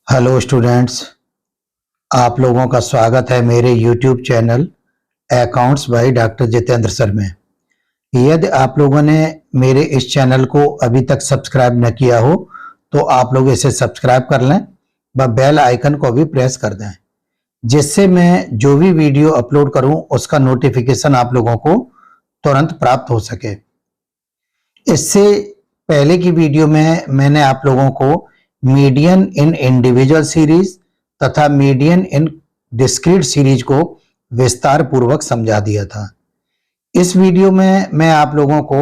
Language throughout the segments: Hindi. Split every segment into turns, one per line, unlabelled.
हेलो स्टूडेंट्स, आप लोगों का स्वागत है मेरे YouTube channel accounts by doctor Jitendra sir में। यदि आप लोगों ने मेरे इस चैनल को अभी तक सब्सक्राइब न किया हो तो आप लोग इसे सब्सक्राइब कर लें व बेल आइकन को भी प्रेस कर दें, जिससे मैं जो भी वीडियो अपलोड करूं उसका नोटिफिकेशन आप लोगों को तुरंत प्राप्त हो सके। इससे पहले की वीडियो में मैंने आप लोगों को मीडियन इन इंडिविजुअल सीरीज तथा मीडियन इन डिस्क्रीट सीरीज को विस्तार पूर्वक समझा दिया था। इस वीडियो में मैं आप लोगों को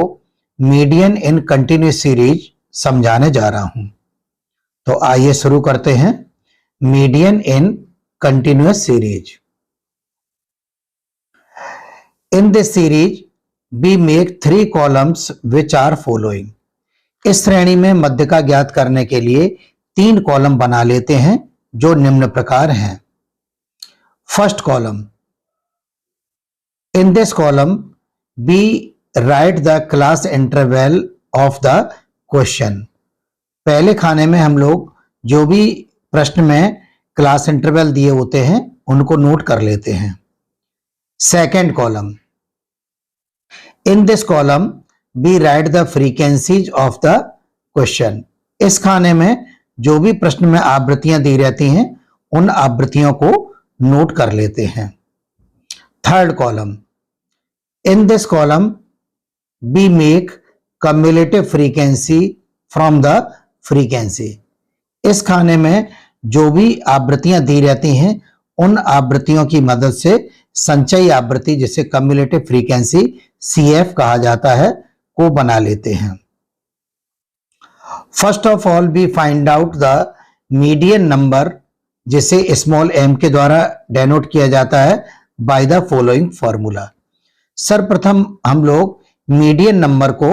मीडियन इन कंटिन्यूस सीरीज समझाने जा रहा हूं। तो आइए शुरू करते हैं। Median in continuous series. In this series we make 3 columns which are following. इस श्रेणी में मध्य का ज्ञात करने के लिए 3 कॉलम बना लेते हैं जो निम्न प्रकार हैं। First column, in this column we write the class interval of the question. पहले खाने में हम लोग जो भी प्रश्न में क्लास इंटरवल दिए होते हैं उनको नोट कर लेते हैं। Second column, in this column we write the frequencies of the question. इस खाने में जो भी प्रश्न में आवृत्तियां दी रहती हैं उन आवृत्तियों को नोट कर लेते हैं। Third column, in this column we make cumulative frequency from the frequency. इस खाने में जो भी आवृत्तियां दी रहती हैं उन आवृत्तियों की मदद से संचयी आवृत्ति, जिसे कम्युलेटिव फ्रीक्वेंसी CF कहा जाता है, को बना लेते हैं। First of all we find out the median number, जिसे स्मॉल m के द्वारा डेनोट किया जाता है बाय द फॉलोइंग फॉर्मूला। सर्वप्रथम हम लोग मीडियन नंबर को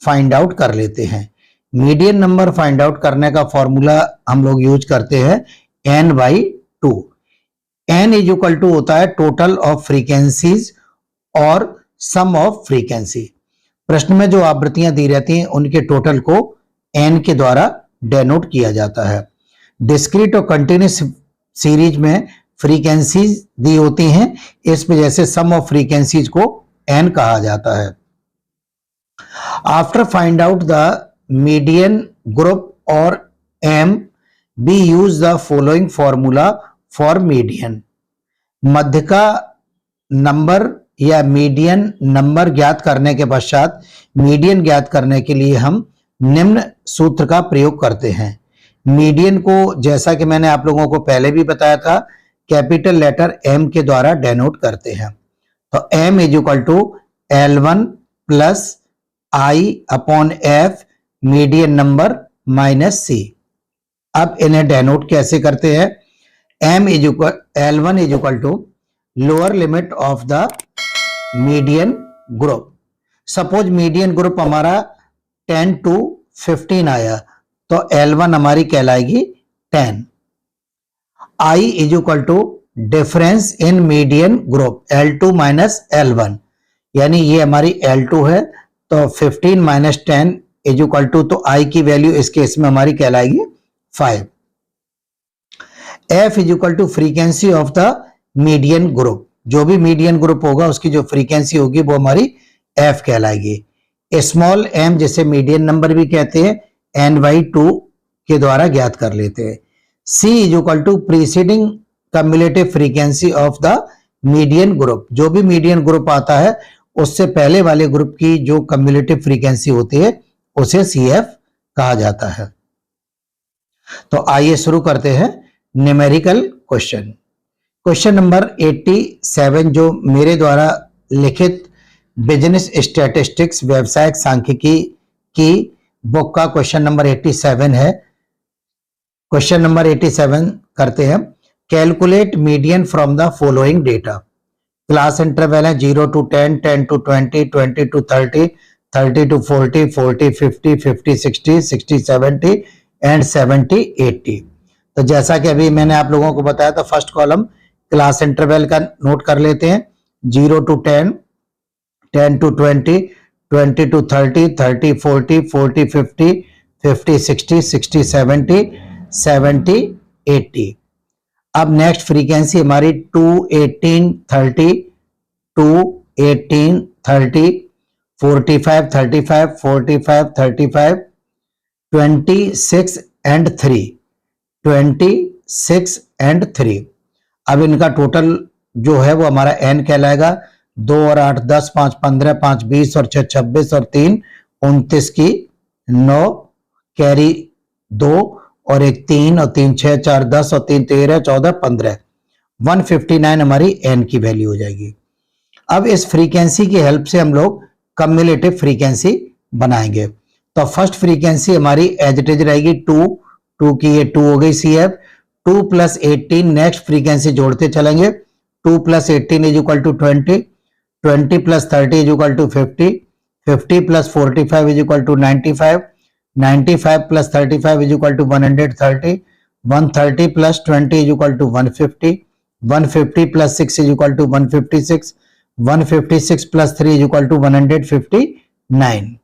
फाइंड आउट कर लेते हैं। मीडियन नंबर फाइंड आउट करने का फॉर्मूला हम लोग यूज करते हैं n/2। n is equal to होता है टोटल ऑफ फ्रीक्वेंसीज और सम ऑफ फ्रीक्वेंसी। प्रश्न में जो आवृत्तियां दी रहती हैं उनके टोटल को n के द्वारा डेनोट किया जाता है। डिस्क्रीट और कंटिन्यूस सीरीज में फ्रीक्वेंसीज दी होती हैं, इस वजह से सम ऑफ फ्रीक्वेंसीज को n कहा जाता है। After find out the median group और m we use the following formula for median. मध्य का नंबर या मीडियन नंबर ज्ञात करने के पश्चात मीडियन ज्ञात करने के लिए हम निम्न सूत्र का प्रयोग करते हैं। मीडियन को, जैसा कि मैंने आप लोगों को पहले भी बताया था, कैपिटल लेटर M के द्वारा डेनोट करते हैं। तो M is equal to L1 plus I/F median number minus C। अब इन्हें डेनोट कैसे करते हैं? L1 is equal to lower limit of the median group. Suppose median group हमारा 10 to 15 आया तो L1 हमारी कहलाएगी 10। I is equal to difference in median group L2 minus L1, यानी ये हमारी L2 है, तो 15 माइनस 10 इज इक्वल टू, तो I की वैल्यू इस केस में हमारी कहलाएगी 5। F is equal to frequency of the median group. जो भी मीडियन ग्रुप होगा उसकी जो फ्रीक्वेंसी होगी वो हमारी F कहलाएगी। स्मॉल m, जिसे मीडियन नंबर भी कहते हैं, n/2 के द्वारा ज्ञात कर लेते हैं। C is equal to preceding cumulative frequency of the median group. जो भी मीडियन ग्रुप आता है उससे पहले वाले ग्रुप की जो कम्युलेटिव फ्रीक्वेंसी होती है उसे CF कहा जाता है। तो आइए शुरू करते हैं न्यूमेरिकल क्वेश्चन। क्वेश्चन नंबर 87 जो मेरे द्वारा लिखित बिजनेस स्टैटिस्टिक्स व्यवसायिक सांख्यिकी की बुक का क्वेश्चन नंबर 87 है। क्वेश्चन नंबर 87 करते हैं। Calculate median from the following data. Class interval है 0 to 10, 10 to 20, 20 to 30, 30 to 40, 40, 50, 50, 60, 60, 70 and 70, 80। तो जैसा कि अभी मैंने आप लोगों को बताया था, फर्स्ट कॉलम क्लास इंटरवल का नोट कर लेते हैं। 0 to 10, 10 to 20, 20 to 30, 30, 40, 40, 50, 50, 60, 60, 70, 70, 80। अब नेक्स्ट फ्रीक्वेंसी हमारी 2, 18, 30, 2, 18, 30, 45, 35, 45, 35, 26 एंड 3, 26 एंड 3। अब इनका टोटल जो है वो हमारा n कहलाएगा। 2 और 8 10, 5 15, 5 20 और 6 26 और 3 29 की 9 कैरी 2 और 1 3 और 3 6 4 10 और 3 13 14 15, 159 हमारी n की वैल्यू हो जाएगी। अब इस फ्रीक्वेंसी की हेल्प से हम लोग कम्युलेटिव फ्रीक्वेंसी बनाएंगे। तो फर्स्ट फ्रीक्वेंसी हमारी एज इट इज रहेगी 2 की ये 2 हो गई CF, 2 + 18 नेक्स्ट फ्रीक्वेंसी जोड़ते चलेंगे। 2 + 18 is equal to 20, 20 + 30 is equal to 50, 50 + 45 is equal to 95, 95 + 35 is equal to 130, 130 + 20 is equal to 150, 150 + 6 is equal to 156, 156 + 3 is equal to 159।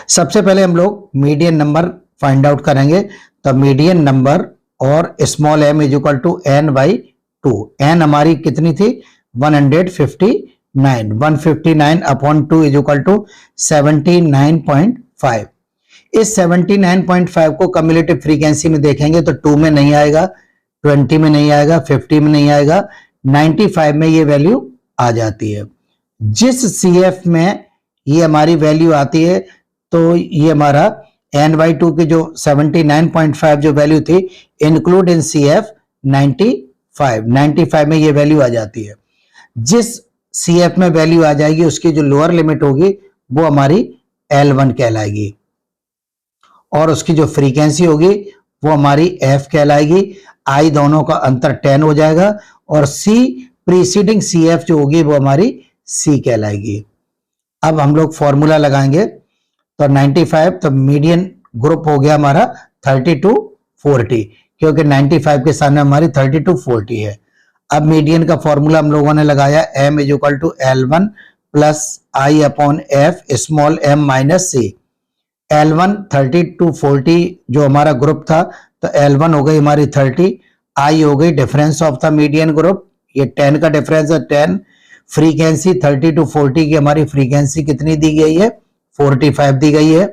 सबसे पहले हम लोग मीडियन नंबर फाइंड आउट करेंगे। तो मीडियन नंबर और small m is equal to n/2। n हमारी कितनी थी 159, 159 अपॉन 2 इज इक्वल टू 79.5। इस 79.5 को कम्युलेटिव फ्रीक्वेंसी में देखेंगे तो 2 में नहीं आएगा, 20 में नहीं आएगा, 50 में नहीं आएगा, 95 में ये वैल्यू आ जाती है। जिस CF में ये हमारी वैल्यू आती है तो ये हमारा n/2 की जो 79.5 जो वैल्यू थी इंक्लूड इन CF 95 में ये वैल्यू आ जाती है। जिस CF में वैल्यू आ जाएगी उसकी जो लोअर लिमिट होगी वो हमारी L1 कहलाएगी और उसकी जो फ्रीक्वेंसी होगी वो हमारी F कहलाएगी। I दोनों का अंतर 10 हो जाएगा और C प्रीसीडिंग CF जो होगी वो हमारी C कहलाएगी। अब हम लोग फॉर्मूला लगाएंगे। तो 95 तो मीडियन ग्रुप हो गया हमारा 30 to 40, क्योंकि 95 के सामने हमारी 30 to 40 है। अब मीडियन का फॉर्मूला हम लोगों ने लगाया m is equal to L1 + I upon F small m - C। L1 30 to 40 जो हमारा ग्रुप था तो L1 हो गई हमारी 30, I हो गई difference of the median group, ये 10 का डिफरेंस है 10। फ्रीक्वेंसी 30 to 40 की हमारी फ्रीक्वेंसी कितनी दी गई है 45 दी गई है।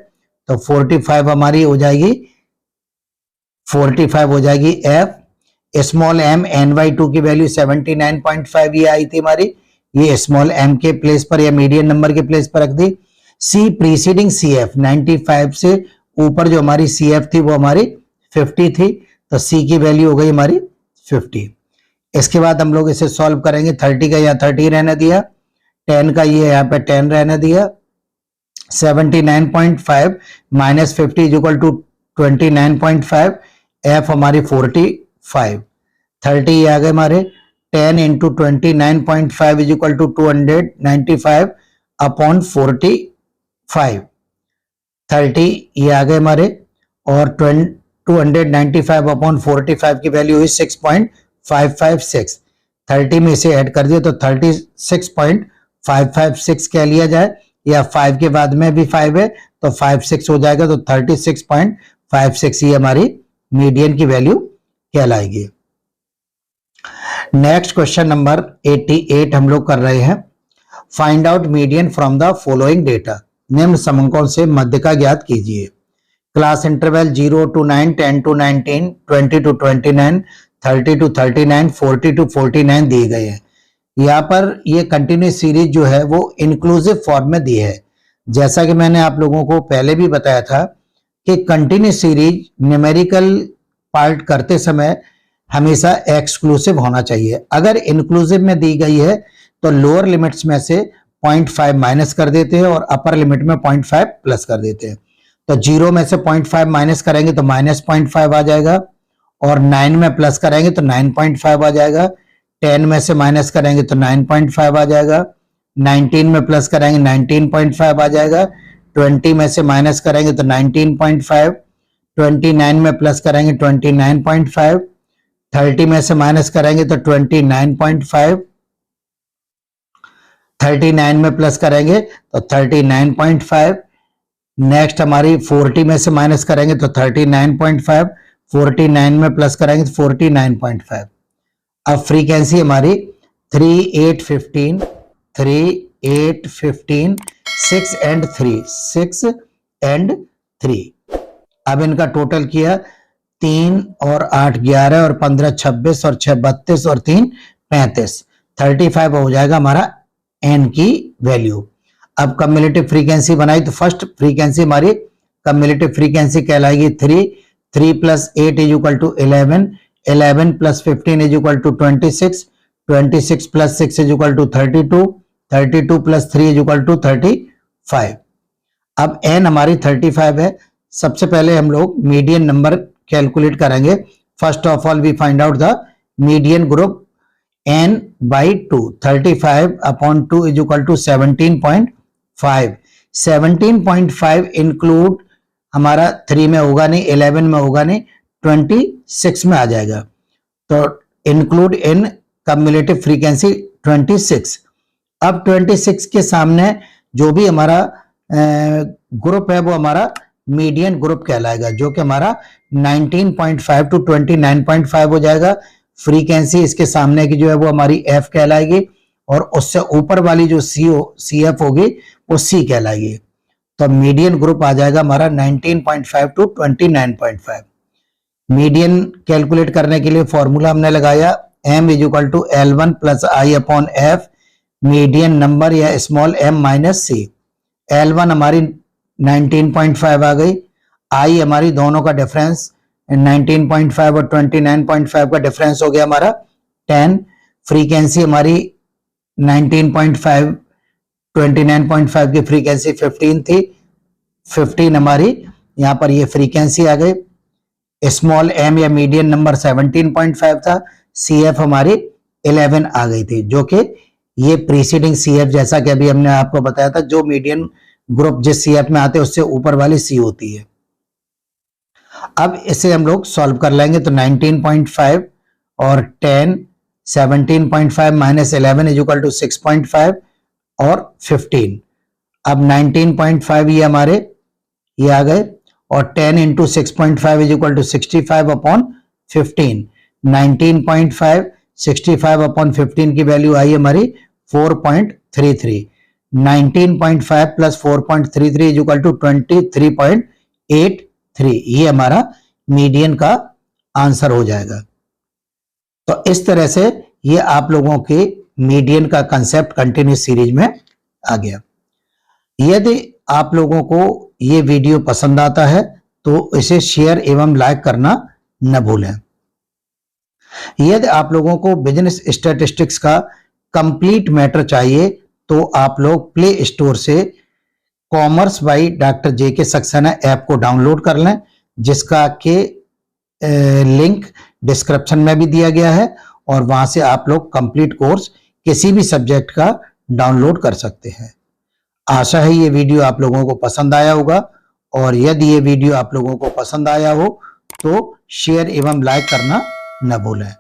तो 45 हमारी हो जाएगी, 45 हो जाएगी F। स्मॉल m n/2 की वैल्यू 79.5 ये आई थी हमारी, ये स्मॉल m के प्लेस पर या मीडियन नंबर के प्लेस पर रख दी। C प्रीसीडिंग CF 95 से ऊपर जो हमारी CF थी वो हमारी 50 थी, तो C की वैल्यू हो गई हमारी 50। इसके बाद हम लोग इसे सॉल्व करेंगे। 30 का यहाँ 30 रहने दिया, 10 का ये यहाँ पे 10 रहने दिया, 79.5 - 50 इज इक्वल टू 29.5, F हमारी 45, 30 आ गए हमारे, 10 into 29.5 is equal to 295 upon 45, 30 ये आ गए हमारे और 295 अपॉन 45 की वैल्यू हुई 6.556। 30 में इसे ऐड कर दिया तो 36.556 कह लिया जाए, या 5 के बाद में भी 5 है तो 56 हो जाएगा, तो 36.56 ये हमारी मीडियन की वैल्यू कहलाएगी। नेक्स्ट क्वेश्चन नंबर 88 हम लोग कर रहे हैं। Find out median from the following data. निम्न समंकों से मध्य का ज्ञात कीजिए। Class interval 0 to 9, 10 to 19, 20 to 29, 30 to 39, 40 to 49 दिए गए हैं। यहाँ पर ये कंटिन्यूस सीरीज जो है वो इंक्लूसिव फॉर्म में दी है। जैसा कि मैंने आप लोगों को पहले भी बताया था कि कंटिन्यूस सीरीज न्यूमेरिकल पार्ट करते समय हमेशा एक्सक्लूसिव होना चाहिए। अगर इंक्लूसिव में दी गई है तो लोअर लिमिट्स में से 0.5 माइनस कर देते हैं और अपर लिमिट में 0.5 प्लस कर देते हैं। तो 0 में से 0.5 माइनस करेंगे तो -0.5 आ जाएगा, और 9 में प्लस करेंगे तो 9.5 आ जाएगा, 10 में से माइनस करेंगे तो 9.5 आ जाएगा, 19 में प्लस करेंगे 19.5 आ जाएगा, 20 में से माइनस करेंगे तो 19.5, 29 में प्लस करेंगे 29.5, 30 में से माइनस करेंगे तो 29.5, 39 में प्लस करेंगे तो 39.5, नेक्स्ट हमारी 40 में से माइनस करेंगे तो 39.5, 49 में प्लस कराएंगे तो 49.5। अब फ्रीक्वेंसी हमारी 3, 8, 15, 3, 8, 15, 6 एंड 3, 6 एंड 3। अब इनका टोटल किया 3 और 8 11 और 15 26 और 6 32 और 3 35, 35 हो जाएगा हमारा एन की वैल्यू। अब कम्युलेटिव फ्रीक्वेंसी बनाई तो फर्स्ट फ्रीक्वेंसी हमारी कम्युलेटिव फ्रीक्वेंसी कहलाएगी 3, 3 plus 8 is equal to 11, 11 plus 15 is equal to 26, 26 plus 6 is equal to 32, 32 plus 3 is equal to 35। अब एन हमारी 35 है। सबसे पहले हम लोग मीडियन नंबर कैलकुलेट करेंगे। First of all we find out the median group n by 2, 35 upon 2 is equal to 17.5। 17.5 include हमारा 3 में होगा नहीं, 11 में होगा नहीं, 26 में आ जाएगा। तो इंक्लूड इन कम्युलेटिव फ्रीक्वेंसी 26। अब 26 के सामने जो भी हमारा ग्रुप है वो हमारा मीडियन ग्रुप कहलाएगा, जो कि हमारा 19.5 टू 29.5 हो जाएगा। फ्रीक्वेंसी इसके सामने की जो है वो हमारी एफ कहलाएगी और उससे ऊपर वाली जो सी एफ होगी वो सी कहलाएगी। तो मीडियन ग्रुप आ जाएगा हमारा 19.5 टू 29.5। मीडियन कैलकुलेट करने के लिए फॉर्मूला हमने लगाया m is equal to L1 plus I upon F, median number या small m minus C. L1 हमारी 19.5 आ गई, आई हमारी दोनों का डिफरेंस 19.5 और 29.5 का डिफरेंस हो गया हमारा 10। फ्रीक्वेंसी हमारी 19.5 29.5 की फ्रीक्वेंसी 15 थी, 15 हमारी यहां पर ये फ्रीक्वेंसी आ गई। स्मॉल एम या मीडियन नंबर 17.5 था, सी एफ हमारी 11 आ गई थी, जो कि ये प्रीसीडिंग सी एफ, जैसा कि अभी हमने आपको बताया था, जो मीडियन ग्रुप जिस सी एफ में आते हैं उससे ऊपर वाली सी होती है। अब इसे हम लोग सॉल्व कर लेंगे तो 19.5 और 10, 17.5 माइनस 11 इज इक्वल टू 6.5 और 15। अब 19.5 ये हमारे ये आ गए और 10 into 6.5 is equal to 65 upon 15। 19.5 65 upon 15 की वैल्यू आई हमारी 4.33। 19.5 प्लस 4.33 इज इक्वल टू 23.83। ये हमारा मीडियन का आंसर हो जाएगा। तो इस तरह से ये आप लोगों के मीडियन का कंसेप्ट कंटिन्यूस सीरीज में आ गया। यदि आप लोगों को ये वीडियो पसंद आता है तो इसे शेयर एवं लाइक करना न भूलें। यदि आप लोगों को बिजनेस स्टैटिस्टिक्स का कंप्लीट मैटर चाहिए तो आप लोग प्ले स्टोर से commerce by doctor JK Saxena app को डाउनलोड कर लें, जिसका के लिंक डिस्क्रिप्शन में भी दिया गया है और वहां से आप लोग कंप्लीट कोर्स किसी भी सब्जेक्ट का डाउनलोड कर सकते हैं। आशा है ये वीडियो आप लोगों को पसंद आया होगा और यदि ये वीडियो आप लोगों को पसंद आया हो तो शेयर एवं लाइक करना न भूलें।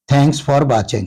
Thanks for watching.